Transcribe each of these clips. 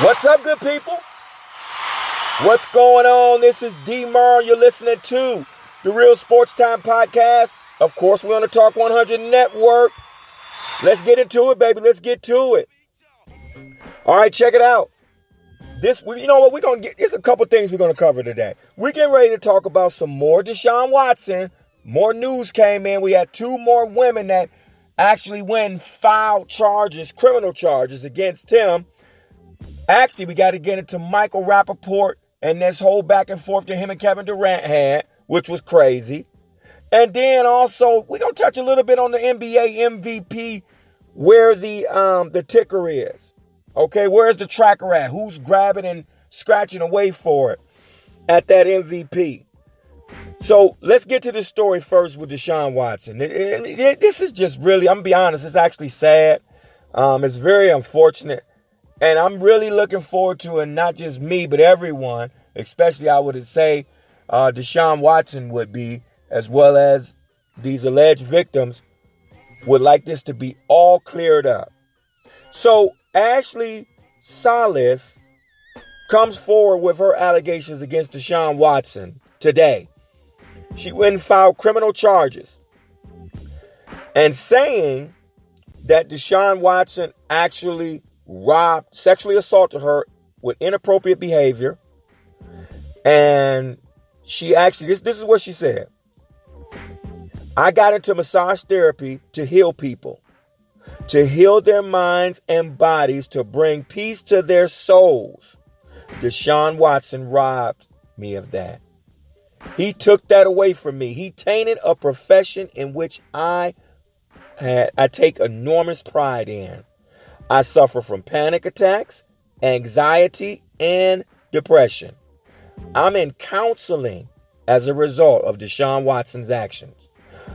What's up, good people? What's going on? This is D-MARL. You're listening to the Real Sports Time podcast. Of course, we're on the Talk 100 network. Let's get into it, baby. Let's get to it. All right, check it out. You know what? There's a couple things we're going to cover today. We're getting ready to talk about some more Deshaun Watson. More news came in. We had two more women that actually went and filed charges, criminal charges against him. Actually, we got to get into Michaelrapaport and this whole back and forth that him and Kevin Durant had, which was crazy. And then also, we're going to touch a little bit on the NBA MVP, where the ticker is. Okay, where's the tracker at? Who's grabbing and scratching away for it at that MVP? So let's get to this story first with Deshaun Watson. This is just really, I'm going to be honest, it's actually sad. It's very unfortunate. And I'm really looking forward to, and not just me, but everyone, especially I would say Deshaun Watson would be, as well as these alleged victims, would like this to be all cleared up. So Ashley Solis comes forward with her allegations against Deshaun Watson today. She went and filed criminal charges and saying that Deshaun Watson actually sexually assaulted her with inappropriate behavior. And she actually, this is what she said. I got into massage therapy to heal people, to heal their minds and bodies, to bring peace to their souls. Deshaun Watson robbed me of that. He took that away from me. He tainted a profession in which I take enormous pride in. I suffer from panic attacks, anxiety, and depression. I'm in counseling as a result of Deshaun Watson's actions.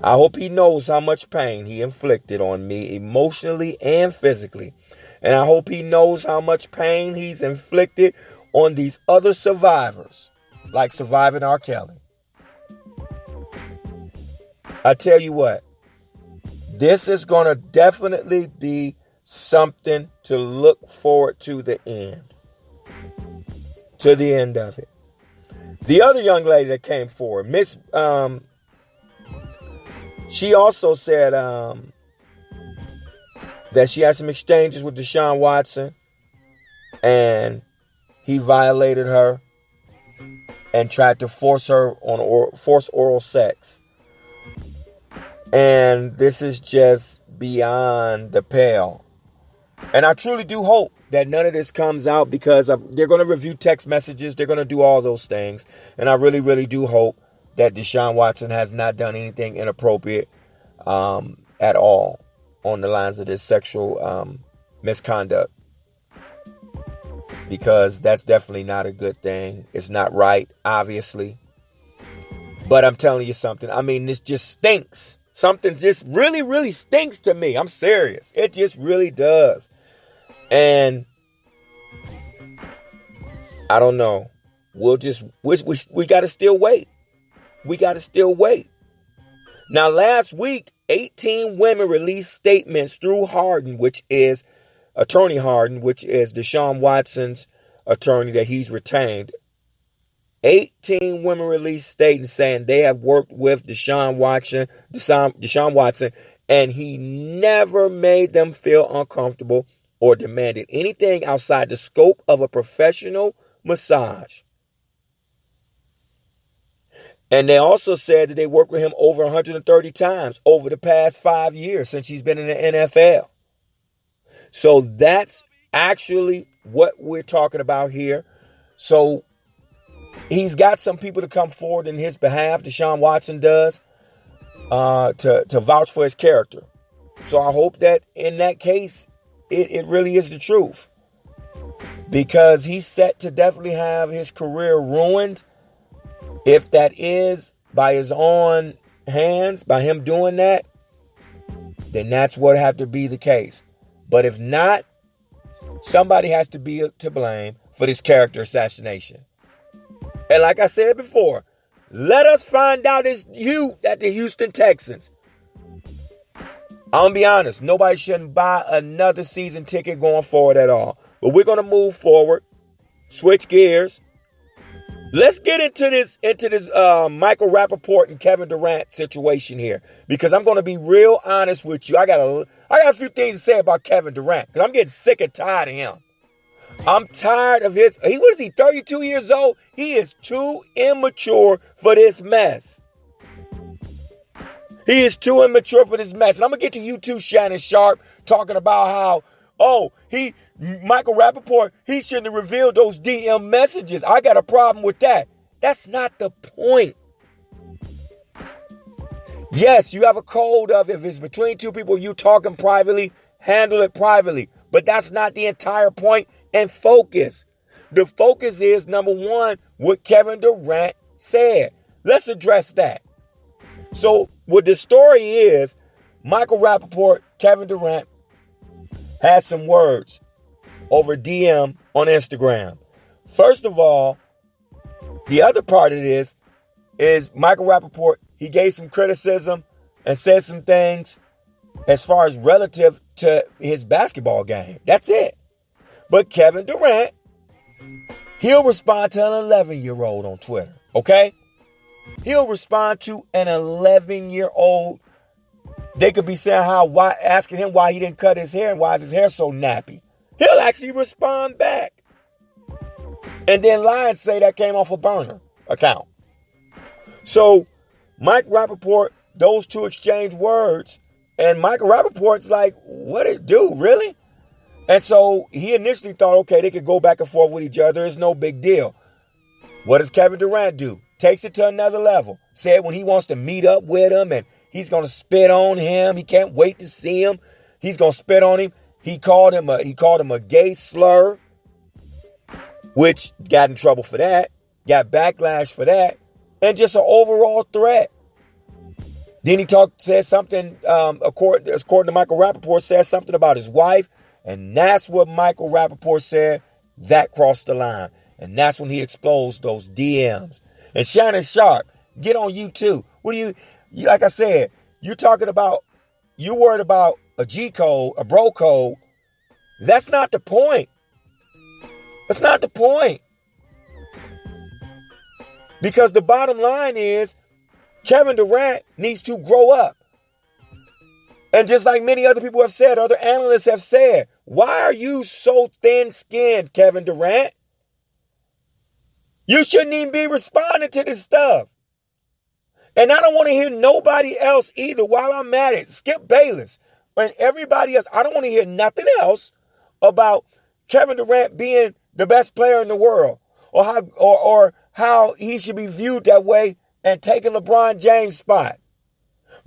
I hope he knows how much pain he inflicted on me emotionally and physically. And I hope he knows how much pain he's inflicted on these other survivors, like surviving R. Kelly. I tell you what, this is going to definitely be something to look forward to the end. To the end of it. The other young lady that came forward, she also said that she had some exchanges with Deshaun Watson and he violated her and tried to force oral sex. And this is just beyond the pale. And I truly do hope that none of this comes out, because they're going to review text messages. They're going to do all those things. And I really, really do hope that Deshaun Watson has not done anything inappropriate at all on the lines of this sexual misconduct. Because that's definitely not a good thing. It's not right, obviously. But I'm telling you something. I mean, this just stinks. Something just really, really stinks to me. I'm serious. It just really does. And I don't know. We got to still wait. We got to still wait. Now, last week, 18 women released statements through Harden, which is Attorney Harden, which is Deshaun Watson's attorney that he's retained. 18 women released statements saying they have worked with Deshaun Watson, and he never made them feel uncomfortable or demanded anything outside the scope of a professional massage. And they also said that they worked with him over 130 times over the past 5 years since he's been in the NFL. So that's actually what we're talking about here. So he's got some people to come forward in his behalf, Deshaun Watson does, to vouch for his character. So I hope that in that case, it really is the truth. Because he's set to definitely have his career ruined. If that is by his own hands, by him doing that, then that's what have to be the case. But if not, somebody has to be to blame for this character assassination. And like I said before, let us find out it's you at the Houston Texans. I'm going to be honest. Nobody shouldn't buy another season ticket going forward at all. But we're going to move forward. Switch gears. Let's get into this Michael Rapaport and Kevin Durant situation here, because I'm going to be real honest with you. I got a few things to say about Kevin Durant, because I'm getting sick and tired of him. I'm tired of what is he, 32 years old? He is too immature for this mess. He is too immature for this mess. And I'm going to get to you too, Shannon Sharp, talking about how, Michael Rapaport, he shouldn't have revealed those DM messages. I got a problem with that. That's not the point. Yes, you have a code of if it's between two people, you talking privately, handle it privately. But that's not the entire point and focus. The focus is, number one, what Kevin Durant said. Let's address that. So what the story is, Michael Rapaport, Kevin Durant, had some words over DM on Instagram. First of all, the other part of this is Michael Rapaport, he gave some criticism and said some things as far as relative to his basketball game. That's it. But Kevin Durant, he'll respond to an 11-year-old on Twitter, okay? He'll respond to an 11-year-old. They could be saying asking him why he didn't cut his hair and why is his hair so nappy. He'll actually respond back. And then lie and say that came off a burner account. So Mike Rapaport, those two exchange words, and Michael Rapaport's like, what it do, really? And so he initially thought, okay, they could go back and forth with each other. It's no big deal. What does Kevin Durant do? Takes it to another level. Said when he wants to meet up with him and he's going to spit on him. He can't wait to see him. He's going to spit on him. He called him a gay slur, which got in trouble for that. Got backlash for that. And just an overall threat. Then he said something, according to Michael Rapaport, said something about his wife. And that's what Michael Rapaport said. That crossed the line. And that's when he exposed those DMs. And Shannon Sharp, get on you too. What do you like I said, you're worried about a G code, a bro code. That's not the point. That's not the point. Because the bottom line is, Kevin Durant needs to grow up. And just like many other people have said, other analysts have said, why are you so thin-skinned, Kevin Durant? You shouldn't even be responding to this stuff. And I don't want to hear nobody else either while I'm at it. Skip Bayless and everybody else. I don't want to hear nothing else about Kevin Durant being the best player in the world or how he should be viewed that way and taking LeBron James' spot.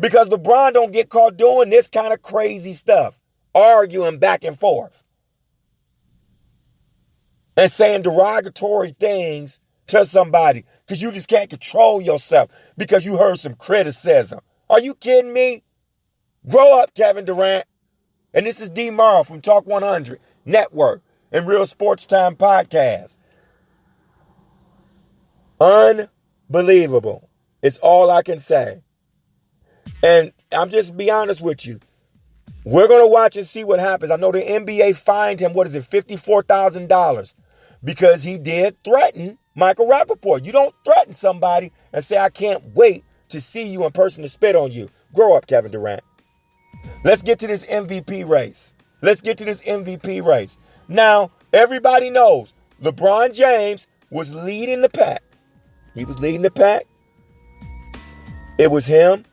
Because LeBron don't get caught doing this kind of crazy stuff, arguing back and forth and saying derogatory things to somebody because you just can't control yourself because you heard some criticism. Are you kidding me? Grow up, Kevin Durant. And this is D-MARL from Talk 100 Network and Real Sports Time Podcast. Unbelievable. It's all I can say. And I'm just be honest with you. We're going to watch and see what happens. I know the NBA fined him, $54,000 because he did threaten Michael Rapaport. You don't threaten somebody and say, I can't wait to see you in person to spit on you. Grow up, Kevin Durant. Let's get to this MVP race. Now, everybody knows LeBron James was leading the pack. He was leading the pack. It was him.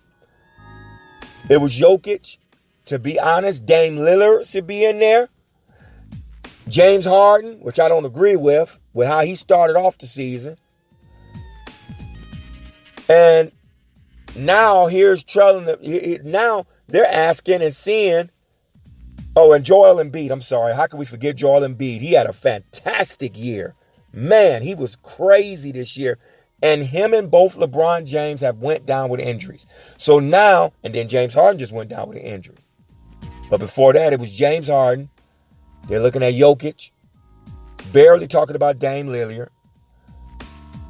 It was Jokic. To be honest, Dame Lillard should be in there. James Harden, which I don't agree with how he started off the season. And now now they're asking and seeing. Oh, and Joel Embiid. I'm sorry. How can we forget Joel Embiid? He had a fantastic year. Man, he was crazy this year. And him and both LeBron James have went down with injuries. So now, and then James Harden just went down with an injury. But before that, it was James Harden. They're looking at Jokic. Barely talking about Dame Lillard.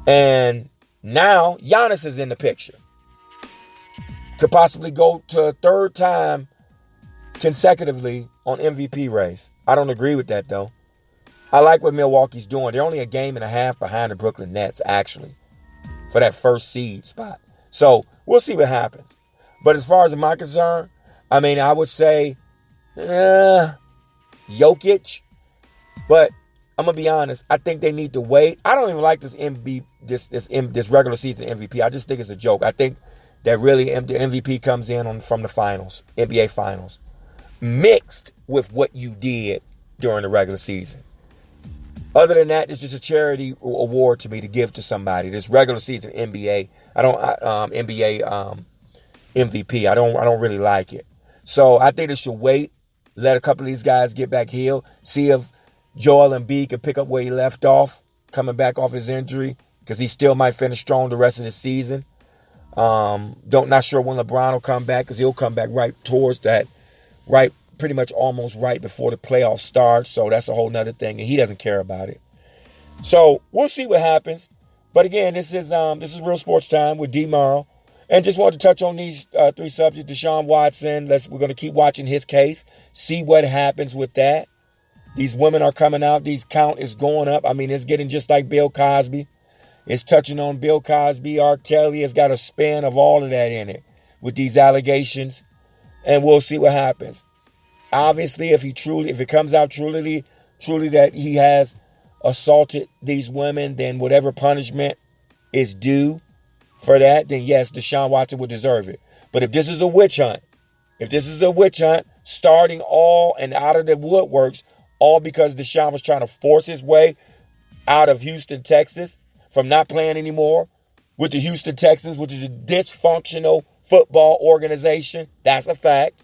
And now Giannis is in the picture. Could possibly go to a third time consecutively on MVP race. I don't agree with that, though. I like what Milwaukee's doing. They're only a game and a half behind the Brooklyn Nets, actually, for that first seed spot. So we'll see what happens. But as far as my concern, I mean, I would say Jokic. But I'm going to be honest. I think they need to wait. I don't even like this regular season MVP. I just think it's a joke. I think that really the MVP comes in from the finals, NBA finals, mixed with what you did during the regular season. Other than that, it's just a charity award to me to give to somebody. This regular season NBA, NBA MVP. I don't really like it. So I think they should wait, let a couple of these guys get back healed, see if Joel Embiid can pick up where he left off, coming back off his injury, because he still might finish strong the rest of the season. Not sure when LeBron will come back, because he'll come back right towards that, pretty much almost right before the playoffs start. So that's a whole nother thing, and he doesn't care about it. So we'll see what happens. But again, this is Real Sports Time with D-MARL. And just wanted to touch on these three subjects. Deshaun Watson, we're going to keep watching his case, see what happens with that. These women are coming out. These count is going up. I mean, it's getting just like Bill Cosby. It's touching on Bill Cosby. R. Kelly has got a span of all of that in it with these allegations. And we'll see what happens. Obviously, if it comes out truly that he has assaulted these women, then whatever punishment is due for that, then yes, Deshaun Watson would deserve it. But if this is a witch hunt, starting all and out of the woodworks, all because Deshaun was trying to force his way out of Houston, Texas, from not playing anymore with the Houston Texans, which is a dysfunctional football organization. That's a fact.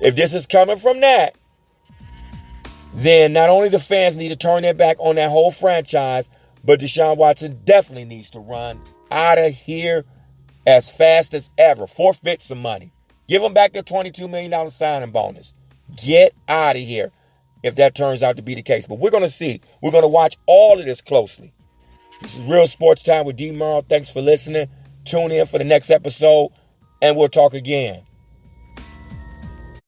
If this is coming from that, then not only the fans need to turn their back on that whole franchise, but Deshaun Watson definitely needs to run out of here as fast as ever. Forfeit some money. Give him back the $22 million signing bonus. Get out of here if that turns out to be the case. But we're going to see. We're going to watch all of this closely. This is Real Sports Time with D-MARL. Thanks for listening. Tune in for the next episode, and we'll talk again.